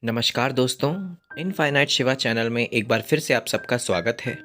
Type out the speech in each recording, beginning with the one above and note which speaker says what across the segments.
Speaker 1: नमस्कार दोस्तों, infinite Shiva channel में एक बार फिर से आप सबका स्वागत है।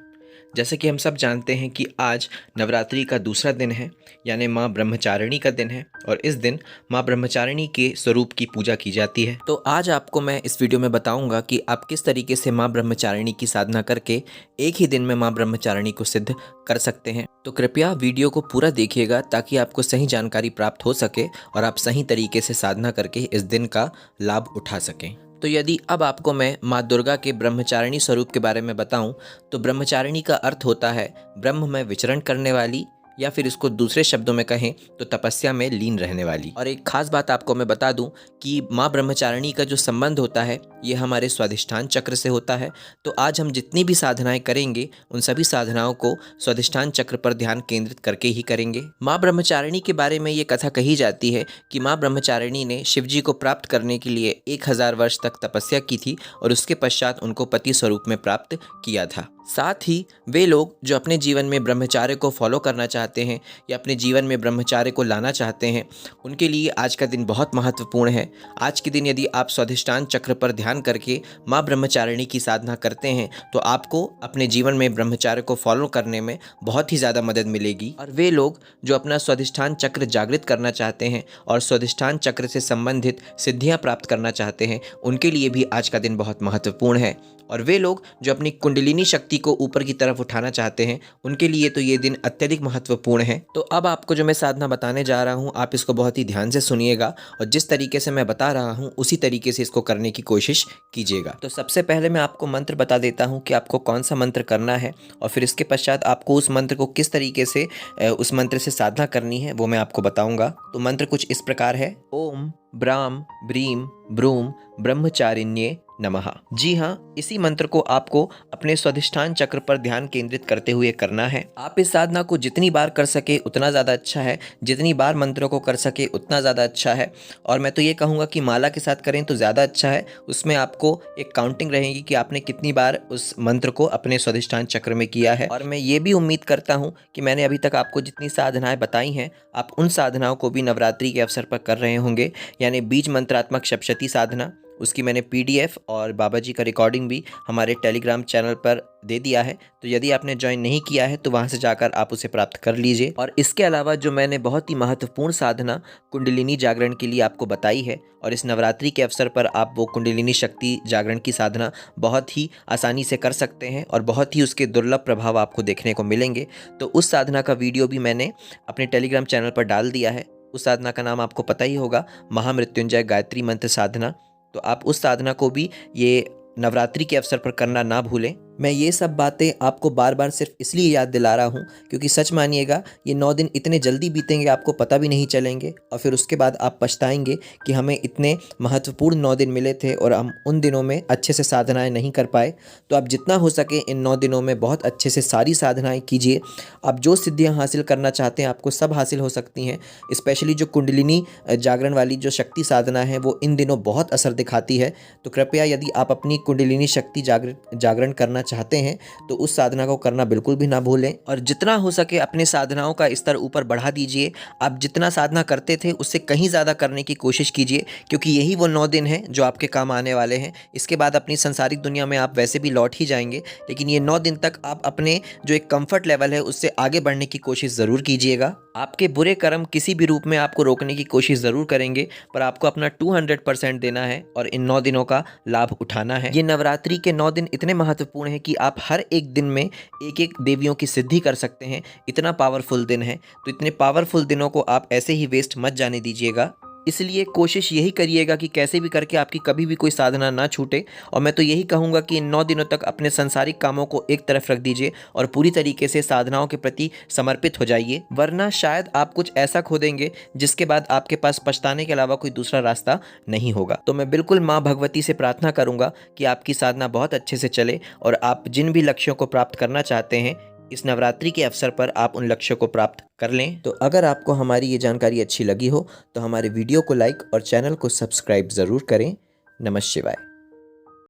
Speaker 1: जैसे कि हम सब जानते हैं कि आज नवरात्रि का दूसरा दिन है, यानी माँ ब्रह्मचारिणी का दिन है और इस दिन माँ ब्रह्मचारिणी के स्वरूप की पूजा की जाती है। तो आज आपको मैं इस वीडियो में बताऊंगा कि आप किस तरीके से माँ ब्रह्मचारिणी की साधना करके एक ही दिन में माँ ब्रह्मचारिणी को सिद्ध कर सकते हैं। तो कृपया वीडियो को पूरा देखिएगा ताकि आपको सही जानकारी प्राप्त हो सके और आप सही तरीके से साधना करके इस दिन का लाभ उठा सकें। तो यदि अब आपको मैं माँ दुर्गा के ब्रह्मचारिणी स्वरूप के बारे में बताऊं, तो ब्रह्मचारिणी का अर्थ होता है ब्रह्म में विचरण करने वाली, या फिर इसको दूसरे शब्दों में कहें तो तपस्या में लीन रहने वाली। और एक खास बात आपको मैं बता दूं कि माँ ब्रह्मचारिणी का जो संबंध होता है ये हमारे स्वाधिष्ठान चक्र से होता है। तो आज हम जितनी भी साधनाएं करेंगे उन सभी साधनाओं को स्वाधिष्ठान चक्र पर ध्यान केंद्रित करके ही करेंगे। माँ ब्रह्मचारिणी के बारे में ये कथा कही जाती है कि माँ ब्रह्मचारिणी ने शिवजी को प्राप्त करने के लिए 1000 वर्ष तक तपस्या की थी और उसके पश्चात उनको पति स्वरूप में प्राप्त किया था। साथ ही वे लोग जो अपने जीवन में ब्रह्मचार्य को फॉलो करना चाहते हैं या अपने जीवन में ब्रह्मचार्य को लाना चाहते हैं, उनके लिए आज का दिन बहुत महत्वपूर्ण है। आज के दिन यदि आप स्वाधिष्ठान चक्र पर ध्यान करके माँ ब्रह्मचारिणी की साधना करते हैं तो आपको अपने जीवन में ब्रह्मचार्य को फॉलो करने में बहुत ही ज़्यादा मदद मिलेगी। और वे लोग जो अपना स्वाधिष्ठान चक्र जागृत करना चाहते हैं और स्वाधिष्ठान चक्र से संबंधित सिद्धियाँ प्राप्त करना चाहते हैं, उनके लिए भी आज का दिन बहुत महत्वपूर्ण है। और वे लोग जो अपनी कुंडलिनी शक्ति को ऊपर की तरफ उठाना चाहते हैं, उनके लिए तो ये दिन अत्यधिक महत्वपूर्ण है। तो अब आपको जो मैं साधना बताने जा रहा हूँ, आप इसको बहुत ही ध्यान से सुनिएगा और जिस तरीके से मैं बता रहा हूँ उसी तरीके से इसको करने की कोशिश कीजिएगा। तो सबसे पहले मैं आपको मंत्र बता देता हूँ कि आपको कौन सा मंत्र करना है और फिर इसके पश्चात आपको उस मंत्र को किस तरीके से उस मंत्र से साधना करनी है वो मैं आपको बताऊँगा। तो मंत्र कुछ इस प्रकार है: ओम ब्राम ब्रीम ब्रूम ब्रह्मचारिण्ये नमः। जी हाँ, इसी मंत्र को आपको अपने स्वाधिष्ठान चक्र पर ध्यान केंद्रित करते हुए करना है। आप इस साधना को जितनी बार कर सके उतना ज़्यादा अच्छा है, जितनी बार मंत्रों को कर सके उतना ज़्यादा अच्छा है। और मैं तो ये कहूँगा कि माला के साथ करें तो ज़्यादा अच्छा है। उसमें आपको एक काउंटिंग रहेगी कि आपने कितनी बार उस मंत्र को अपने स्वाधिष्ठान चक्र में किया है। और मैं ये भी उम्मीद करता हूँ कि मैंने अभी तक आपको जितनी साधनाएँ बताई हैं, आप उन साधनाओं को भी नवरात्रि के अवसर पर कर रहे होंगे। यानी बीज मंत्रात्मक सप्तशती साधना, उसकी मैंने पीडीएफ और बाबा जी का रिकॉर्डिंग भी हमारे टेलीग्राम चैनल पर दे दिया है। तो यदि आपने ज्वाइन नहीं किया है तो वहां से जाकर आप उसे प्राप्त कर लीजिए। और इसके अलावा जो मैंने बहुत ही महत्वपूर्ण साधना कुंडलिनी जागरण के लिए आपको बताई है, और इस नवरात्रि के अवसर पर आप वो कुंडलिनी शक्ति जागरण की साधना बहुत ही आसानी से कर सकते हैं और बहुत ही उसके दुर्लभ प्रभाव आपको देखने को मिलेंगे। तो उस साधना का वीडियो भी मैंने अपने टेलीग्राम चैनल पर डाल दिया है। उस साधना का नाम आपको पता ही होगा, महामृत्युंजय गायत्री मंत्र साधना। तो आप उस साधना को भी ये नवरात्रि के अवसर पर करना ना भूलें। मैं ये सब बातें आपको बार बार सिर्फ इसलिए याद दिला रहा हूँ क्योंकि सच मानिएगा ये 9 दिन इतने जल्दी बीतेंगे आपको पता भी नहीं चलेंगे, और फिर उसके बाद आप पछताएंगे कि हमें इतने महत्वपूर्ण 9 दिन मिले थे और हम उन दिनों में अच्छे से साधनाएं नहीं कर पाए। तो आप जितना हो सके इन 9 दिनों में बहुत अच्छे से सारी साधनाएँ कीजिए। आप जो सिद्धियाँ हासिल करना चाहते हैं आपको सब हासिल हो सकती हैं। स्पेशली जो कुंडलिनी जागरण वाली जो शक्ति साधना है वो इन दिनों बहुत असर दिखाती है। तो कृपया यदि आप अपनी कुंडलिनी शक्ति जागरण करना चाहते हैं तो उस साधना को करना बिल्कुल भी ना भूलें। और जितना हो सके अपने साधनाओं का स्तर ऊपर बढ़ा दीजिए। आप जितना साधना करते थे उससे कहीं ज़्यादा करने की कोशिश कीजिए, क्योंकि यही वो 9 दिन हैं जो आपके काम आने वाले हैं। इसके बाद अपनी संसारिक दुनिया में आप वैसे भी लौट ही जाएंगे, लेकिन ये 9 दिन तक आप अपने जो एक कंफर्ट लेवल है उससे आगे बढ़ने की कोशिश ज़रूर कीजिएगा। आपके बुरे कर्म किसी भी रूप में आपको रोकने की कोशिश ज़रूर करेंगे, पर आपको अपना 200% देना है और इन 9 दिनों का लाभ उठाना है। ये नवरात्रि के 9 दिन इतने महत्वपूर्ण हैं कि आप हर एक दिन में एक एक देवियों की सिद्धि कर सकते हैं। इतना पावरफुल दिन है, तो इतने पावरफुल दिनों को आप ऐसे ही वेस्ट मत जाने दीजिएगा। इसलिए कोशिश यही करिएगा कि कैसे भी करके आपकी कभी भी कोई साधना ना छूटे। और मैं तो यही कहूँगा कि इन 9 दिनों तक अपने सांसारिक कामों को एक तरफ रख दीजिए और पूरी तरीके से साधनाओं के प्रति समर्पित हो जाइए, वरना शायद आप कुछ ऐसा खो देंगे जिसके बाद आपके पास पछताने के अलावा कोई दूसरा रास्ता नहीं होगा। तो मैं बिल्कुल माँ भगवती से प्रार्थना करूँगा कि आपकी साधना बहुत अच्छे से चले और आप जिन भी लक्ष्यों को प्राप्त करना चाहते हैं इस नवरात्रि के अवसर पर आप उन लक्ष्यों को प्राप्त कर लें। तो अगर आपको हमारी ये जानकारी अच्छी लगी हो तो हमारे वीडियो को लाइक और चैनल को सब्सक्राइब ज़रूर करें। नमः शिवाय।